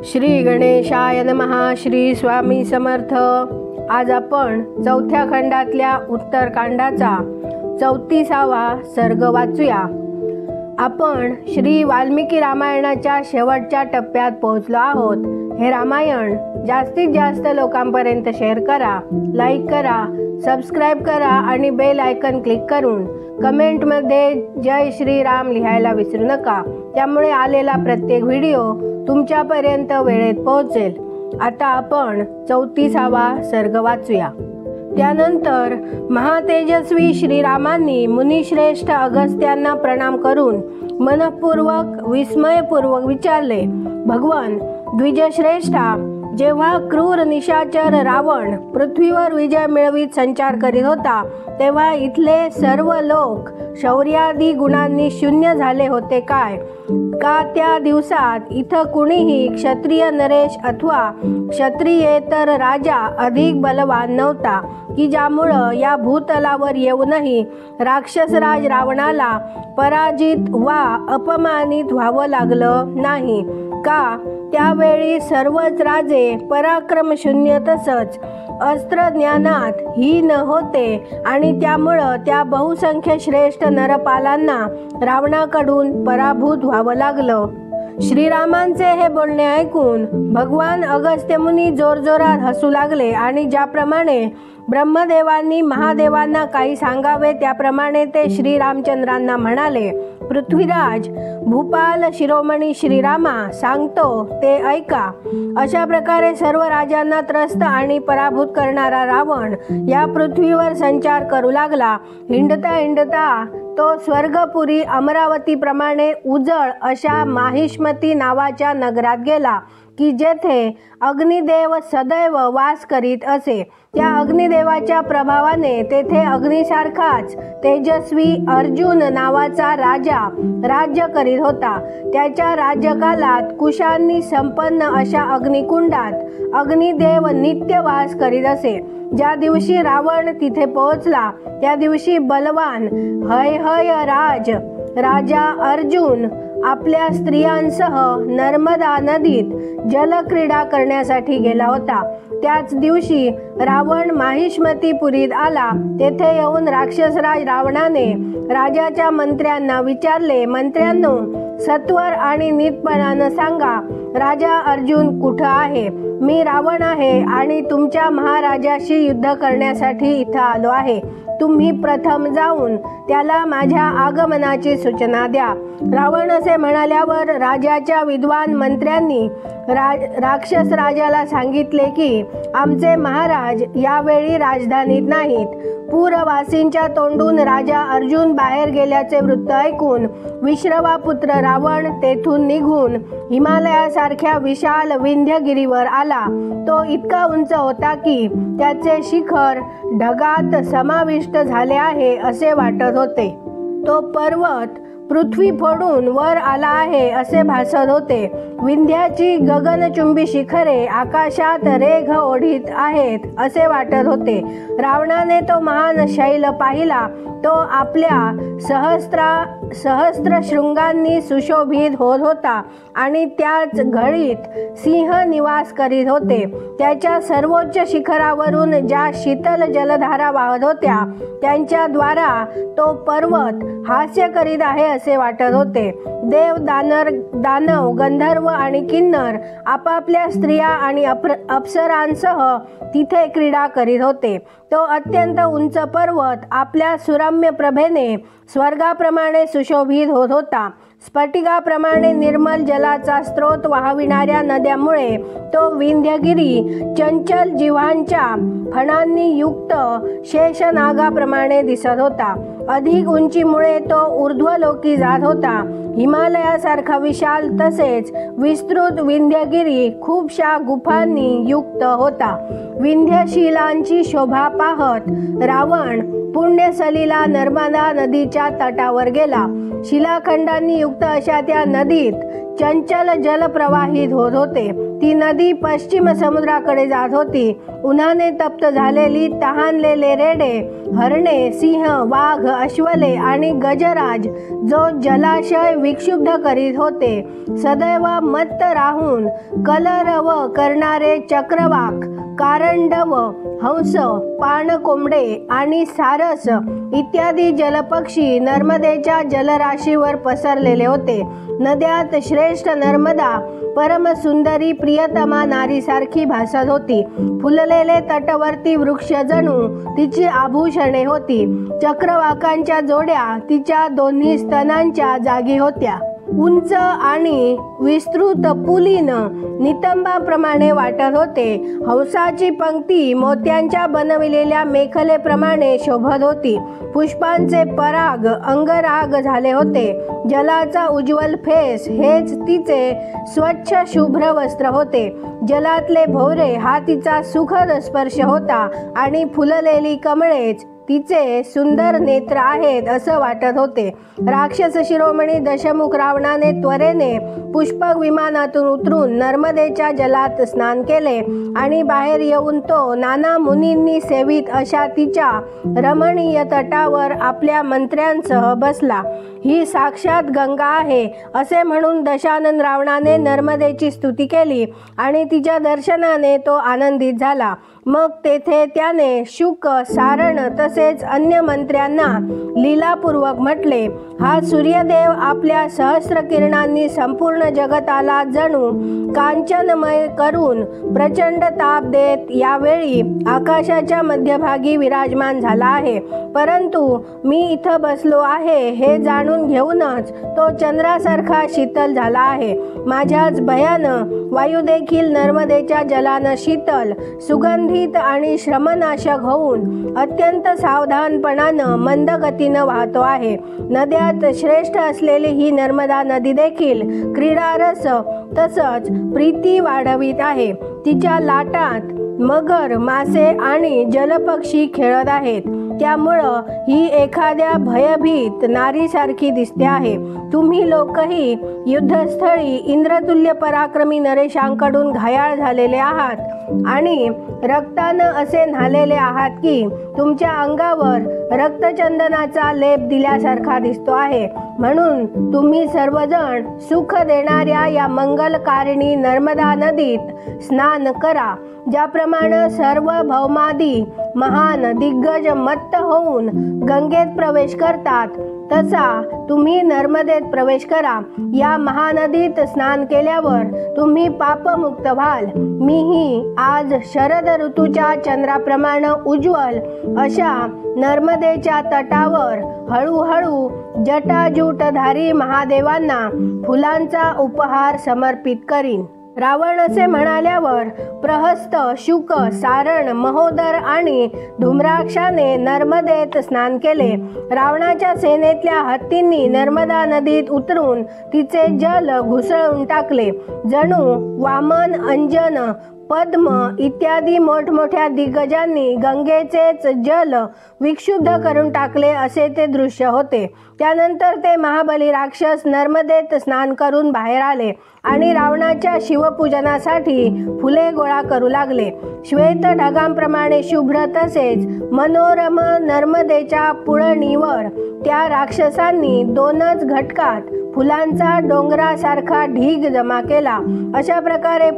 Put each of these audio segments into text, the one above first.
श्री गणेशाय नमः. श्री स्वामी समर्थ. आज आपण चौथ्या खंडातल्या उत्तरकांडाचा 34वा सर्ग वाचूया. आपण श्री वाल्मिकी रामायणाच्या शेवटच्या टप्प्यात पोहोचलो आहोत. हे रामायण जास्तीत जास्त लोकांपर्यंत शेअर करा, लाईक करा, सबस्क्राईब करा आणि बेल आयकन क्लिक करून कमेंटमध्ये जय श्रीराम लिहायला विसरू नका. त्यामुळे आलेला प्रत्येक व्हिडिओ तुमच्यापर्यंत वेळेत पोहोचेल. आता आपण 34वा सर्ग वाचूया. त्यानंतर महातेजस्वी श्रीरामांनी मुनिश्रेष्ठ अगस्त्यांना प्रणाम करून मनपूर्वक विस्मयपूर्वक विचारले, भगवान द्विजश्रेष्ठा, जेव्हा क्रूर निशाचर रावण पृथ्वीवर विजय मिळवीत संचार करीत होता तेव्हा इथले सर्व लोक शौर्यादी गुणांनी शून्य झाले होते काय? का त्या दिवसात इथं कुणीही क्षत्रिय नरेश अथवा क्षत्रियेतर राजा अधिक बलवान नव्हता की ज्यामुळं या भूतलावर येऊनही राक्षसराज रावणाला पराजित वा अपमानित व्हावं लागलं नाही का? त्यावेळी सर्वच राजे पराक्रमशून्य तसंच अस्त्रज्ञानात हीन होते आणि त्यामुळं त्या बहुसंख्य श्रेष्ठ नरपालांना रावणाकडून पराभूत व्हावं लागलं. श्रीरामांचे हे बोलणे ऐकून भगवान अगस्त्य मुनी जोरजोरात हसू लागले आणि ज्याप्रमाणे ब्रह्मदेवांनी महादेवांना काही सांगावे त्याप्रमाणे ते श्रीरामचंद्रांना म्हणाले, पृथ्वीराज भूपाल शिरोमणी श्रीरामा, सांगतो ते ऐका. अशा प्रकारे सर्व राजांना त्रस्त आणि पराभूत करणारा रावण या पृथ्वीवर संचार करू लागला. हिंडता हिंडता तो स्वर्गपुरी अमरावतीप्रमाणे उजळ अशा माहिष्मती नावाच्या नगरात गेला की जेथे अग्निदेव सदैव वास करीत असे. त्या अग्निदेवाच्या प्रभावाने तेथे अग्निसारखाच तेजस्वी अर्जुन नावाचा राजा राज्य करीत होता. त्याच्या राज्यकालात कुशांनी संपन्न अशा अग्निकुंडात अग्निदेव नित्य वास करीत असे. ज्या दिवशी रावण तिथे पोहोचला त्या दिवशी बलवान हय राजा अर्जुन आपल्या स्त्रियांसह नर्मदा नदीत जलक्रीडा करण्यासाठी गेला होता. त्याच दिवशी रावण माहिष्मतीपुरीत आला. तेथे येऊन राक्षसराज रावणाने राजाच्या मंत्र्यांना विचारले, मंत्र्यांनो, सत्वर आणि नीटपणानं सांगा, राजा अर्जुन कुठं आहे? मी रावण आहे आणि तुमच्या महाराजाशी युद्ध करण्यासाठी इथं आलो आहे. तुम्ही प्रथम जाऊन त्याला माझ्या आगमनाची सूचना द्या. रावण असे म्हणाल्यावर राजाच्या विद्वान मंत्र्यांनी राक्षस राजाला सांगितले की आमचे महाराज यावेळी राजधानीत नाहीत. पूरवासींच्या तोंडून राजा अर्जुन बाहेर गेल्याचे वृत्त ऐकून विश्रवापुत्र रावण तेथून निघून हिमालयासारख्या विशाल विंध्यगिरीवर आला. तो इतका उंच होता की त्याचे शिखर ढगात समाविष्ट झाले आहे असे वाटत होते. तो पर्वत पृथ्वी फोडून वर आला आहे असे भासत होते. विंध्याची गगनचुंबी शिखरे आकाशात रेघ ओढीत आहेत असे वाटत होते. रावणाने तो महान शैल पाहिला. तो आपल्या सहस्त्र शृंगांनी सुशोभित होत होता आणि त्याच घडीत सिंह निवास करीत होते. त्याच्या सर्वोच्च शिखरावरून ज्या शीतल जलधारा वाहत होत्या त्यांच्या द्वारा तो पर्वत हास्य करीत आहे असे वाटत होते. देव, दानव, गंधर्व आणि किन्नर आपापल्या स्त्रिया आणि अप्सरांसह तिथे क्रीडा करीत होते. तो अत्यंत उंच पर्वत आपल्या सुरम्य प्रभेने स्वर्गाप्रमाणे सुशोभित होत होता. स्फटिकाप्रमाणे निर्मल जलाचा स्रोत वाहविणाऱ्या नद्यामुळे तो विंध्यगिरी चंचल जीवांच्या फणांनी युक्त शेषनागाप्रमाणे दिसत होता. अधिक उंचीमुळे तो ऊर्ध्वलोकी जात होता. हिमालयासारखा विशाल तसेच विस्तृत विंध्यगिरी खूपशा गुफांनी युक्त होता. विंध्यशिलांची शोभा पाहत रावण पुण्यसलीला नर्मदा नदीच्या तटावर गेला. शिलाखंडांनी युक्त अशा त्या नदीत चंचल जल प्रवाहित होत होते. ती नदी पश्चिम समुद्राकडे जात होती. उन्हाने तप्त झालेली तहानलेले रेडे हरणे, सिंह, वाघ, अश्वले आणि गजराज जो जलाशय विक्षुब्ध करीत होते, सदैव मत्त राहून कलरव करणारे चक्रवाक, कारंडव, हंस, पाणकोंबडे आणि सारस इत्यादी जलपक्षी नर्मदेच्या जलराशीवर पसरलेले होते. नद्यात श्रेष्ठ नर्मदा परमसुंदरी प्रियतमा नारीसारखी भासत होती. फुललेले तटवर्ती वृक्ष जणू तिची आभूषणे होती. चक्रवाकांच्या जोड्या तिच्या दोन्ही स्तनांच्या जागी होत्या. उंच आणि विस्तृत पुलीन नितंबाप्रमाणे वाटत होते. हंसाची पंक्ती मोत्यांच्या बनविलेल्या मेखलेप्रमाणे शोभत होती. पुष्पांचे पराग अंगराग झाले होते. जलाचा उज्ज्वल फेस हेच तिचे स्वच्छ शुभ्र वस्त्र होते. जलातले भोवरे हा तिचा सुखद स्पर्श होता आणि फुललेली कमळेच तिचे सुंदर नेत्र आहेत असं वाटत होते. राक्षस शिरोमणी दशमुख रावणाने त्वरेने पुष्पक विमानातून उतरून नर्मदेच्या जलात स्नान केले आणि बाहेर येऊन तो नाना मुनींनी सेवित अशा तिच्या रमणीय तटावर आपल्या मंत्र्यांसह बसला. ही साक्षात गंगा आहे असे म्हणून दशानन रावणाने नर्मदेची स्तुती केली आणि तिच्या दर्शनाने तो आनंदित झाला. मग तेथे त्याने शुक, सारण तसेच अन्य मंत्र्यांना लीलापूर्वक म्हटले, हा सूर्यदेव आपल्या सहस्र किरणांनी संपूर्ण जगताला जणू कांचनमय करून प्रचंड ताप देत यावेळी आकाशाच्या मध्यभागी विराजमान झाला आहे. परंतु मी इथं बसलो आहे हे जाणून घेऊनच तो चंद्रासारखा शीतल झाला आहे. माझ्याच भयानं वायू देखील नर्मदेच्या जलानं शीतल, सुगंधित आणि श्रमनाशक होऊन अत्यंत सावधानपणानं मंद गतीनं वाहतो आहे. नद्यात श्रेष्ठ असलेली ही नर्मदा नदी देखील क्रीडारस तसंच प्रीती वाढवित आहे. तिच्या लाटात मगर, मासे आणि जलपक्षी खेळत आहेत. त्यामुळं ही एखाद्या भयभीत नारीसारखी दिसते आहे. तुम्ही लोकही युद्धस्थळी इंद्रतुल्य पराक्रमी नरेशांकडून घायाळ झालेले आहात आणि रक्तानं असे न्हालेले आहात की तुमच्या अंगावर रक्तचंदनाचा लेप दिल्यासारखा दिसतो आहे. म्हणून तुम्ही सर्वजण सुख देणाऱ्या या मंगलकारिणी नर्मदा नदीत स्नान करा. ज्याप्रमाणे सर्व भौमादी महान दिग्गज मत्त होऊन गंगेत प्रवेश करतात तसा तुम्ही नर्मदेत प्रवेश करा. या महानदीत स्नान केल्यावर तुम्ही पापमुक्त व्हाल. मीही आज शरद ऋतूच्या चंद्राप्रमाणे उज्ज्वल अशा नर्मदेच्या तटावर हळूहळू जटाजूटधारी महादेवांना फुलांचा उपहार समर्पित करीन. रावण असे म्हणाल्यावर प्रहस्त, शुक, सारण, महोदर आणि धूम्राक्षाने नर्मदेत स्नान केले. रावणाच्या सेनेतल्या हत्तींनी नर्मदा नदीत उतरून तिचे जल घुसळून टाकले. जणू वामन, अंजन, पद्म इत्यादी मोठमोठ्या दिग्गजांनी गंगेचेच जल विक्षुब्ध करून टाकले असे ते दृश्य होते. त्यानंतर ते महाबली राक्षस नर्मदेत स्नान करून बाहेर आले आणि रावणाच्या शिवपूजनासाठी फुले गोळा करू लागले. श्वेत ढगांप्रमाणे शुभ्र तसेच मनोरम नर्मदेच्या पुळणीवर त्या राक्षसांनी 2च घटकात फुलांचा डोंगरासारखा ढीग जमा केला. अशा प्रकारे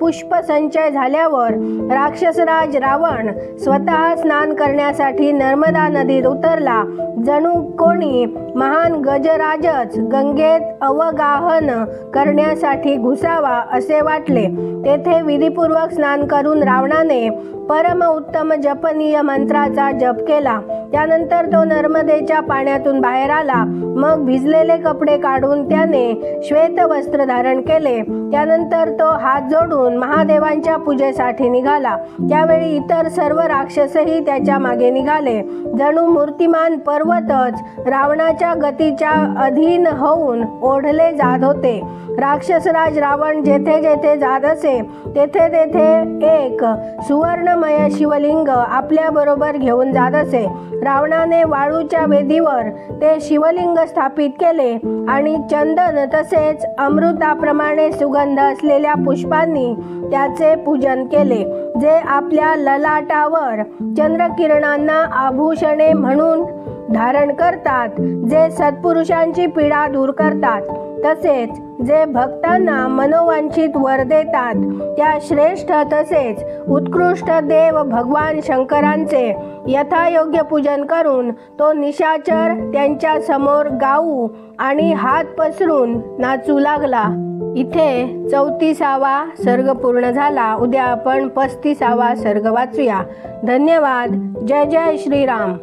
पुष्पसंचय झाल्यावर राक्षसराज रावण स्वतः स्नान करण्यासाठी नर्मदा नदीत उतरला. जणू कोणी महान गजराजच गंगेत अवगाहन करण्यासाठी घुसावा असे वाटले. तेथे विधिपूर्वक स्नान करून रावणाने परम उत्तम जपनीय मंत्राचा जप केला. त्यानंतर तो नर्मदेच्या पाण्यातून बाहेर आला. मग भिजलेले कपडे काढून त्याने श्वेत वस्त्र धारण केले. त्यानंतर तो हात जोडून महादेवांच्या पूजेसाठी निघाला. त्यावेळी इतर सर्व राक्षसही त्याच्या मागे निघाले. जणू मूर्तिमान पर्वतच रावणाच्या गतीच्या अधीन होऊन ओढले जात होते. राक्षसराज रावण जेथे जेथे जात असे तेथे तेथे एक सुवर्ण रत्नमय शिवलिंग आपल्याबरोबर घेऊन जात असे. रावणाने वाळूच्या वेदीवर ते शिवलिंग स्थापित केले आणि चंदन तसेच अमृताप्रमाणे सुगंध असलेल्या पुष्पांनी त्याचे पूजन केले, जे आपल्या ललाटावर चंद्रकिरणांना आभूषणे म्हणून धारण करतात, जे सत्पुरुषांची पीडा दूर करतात, तसेच जे भक्तांना मनोवांछित वर देतात. त्या श्रेष्ठ तसेच उत्कृष्ट देव भगवान शंकरांचे यथायोग्य पूजन करून तो निशाचर त्यांच्या समोर गाऊ आणि हात पसरून नाचू लागला. इथे 34वा सर्ग पूर्ण झाला. उद्या आपण 35वा सर्ग वाचूया. धन्यवाद. जय जय श्रीराम.